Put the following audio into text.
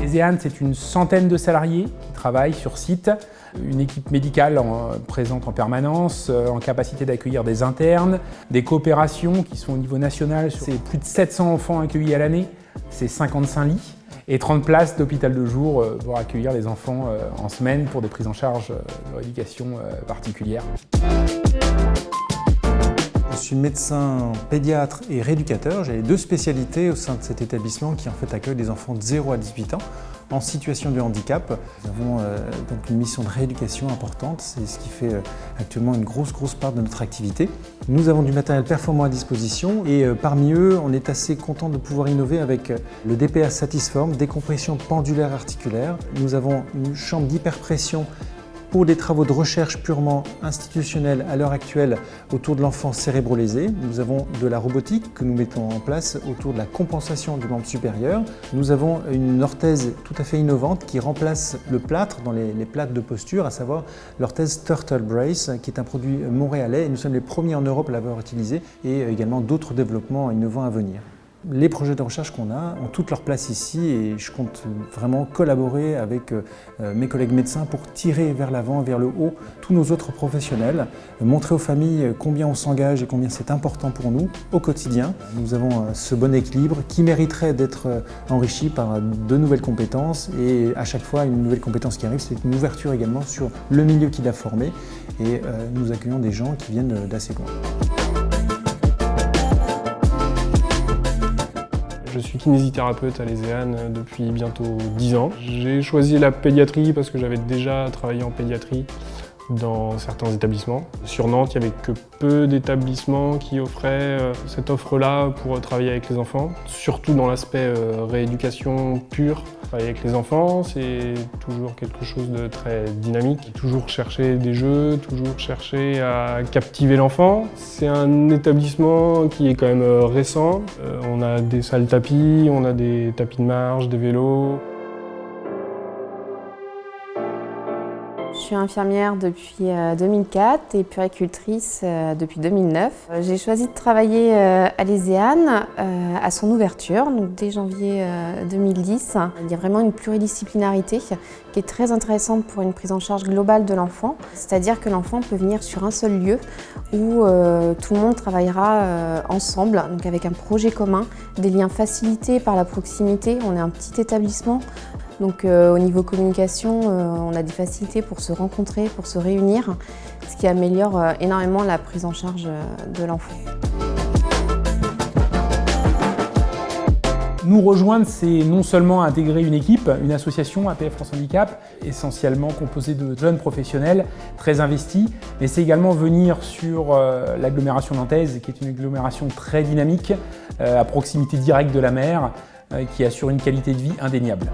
Aléséane, c'est une centaine de salariés qui travaillent sur site, une équipe médicale présente en permanence, en capacité d'accueillir des internes, des coopérations qui sont au niveau national, c'est plus de 700 enfants accueillis à l'année, c'est 55 lits et 30 places d'hôpital de jour pour accueillir les enfants en semaine pour des prises en charge de leur éducation particulière. Je suis médecin pédiatre et rééducateur. J'ai 2 spécialités au sein de cet établissement qui en fait accueille des enfants de 0 à 18 ans en situation de handicap. Nous avons donc une mission de rééducation importante, c'est ce qui fait actuellement une grosse part de notre activité. Nous avons du matériel performant à disposition et parmi eux, on est assez content de pouvoir innover avec le DPA Satisform, décompression pendulaire articulaire. Nous avons une chambre d'hyperpression pour des travaux de recherche purement institutionnels à l'heure actuelle autour de l'enfant cérébro-lésé. Nous avons de la robotique que nous mettons en place autour de la compensation du membre supérieur. Nous avons une orthèse tout à fait innovante qui remplace le plâtre dans les plâtres de posture, à savoir l'orthèse Turtle Brace, qui est un produit montréalais et nous sommes les premiers en Europe à l'avoir utilisé et également d'autres développements innovants à venir. Les projets de recherche qu'on a ont toute leur place ici et je compte vraiment collaborer avec mes collègues médecins pour tirer vers l'avant, vers le haut, tous nos autres professionnels, montrer aux familles combien on s'engage et combien c'est important pour nous au quotidien. Nous avons ce bon équilibre qui mériterait d'être enrichi par de nouvelles compétences et à chaque fois une nouvelle compétence qui arrive, c'est une ouverture également sur le milieu qui l'a formé et nous accueillons des gens qui viennent d'assez loin. Je suis kinésithérapeute à Aléséane depuis bientôt 10 ans. J'ai choisi la pédiatrie parce que j'avais déjà travaillé en pédiatrie dans certains établissements. Sur Nantes, il n'y avait que peu d'établissements qui offraient cette offre-là pour travailler avec les enfants, surtout dans l'aspect rééducation pure. Travailler avec les enfants, c'est toujours quelque chose de très dynamique. Toujours chercher des jeux, toujours chercher à captiver l'enfant. C'est un établissement qui est quand même récent. On a des salles tapis, on a des tapis de marche, des vélos. Je suis infirmière depuis 2004 et puéricultrice depuis 2009. J'ai choisi de travailler à Aléséane à son ouverture, donc dès janvier 2010. Il y a vraiment une pluridisciplinarité qui est très intéressante pour une prise en charge globale de l'enfant. C'est-à-dire que l'enfant peut venir sur un seul lieu où tout le monde travaillera ensemble, donc avec un projet commun, des liens facilités par la proximité. On est un petit établissement. Donc au niveau communication, on a des facilités pour se rencontrer, pour se réunir, ce qui améliore énormément la prise en charge de l'enfant. Nous rejoindre, c'est non seulement intégrer une équipe, une association APF France Handicap, essentiellement composée de jeunes professionnels très investis, mais c'est également venir sur l'agglomération nantaise, qui est une agglomération très dynamique, à proximité directe de la mer, qui assure une qualité de vie indéniable.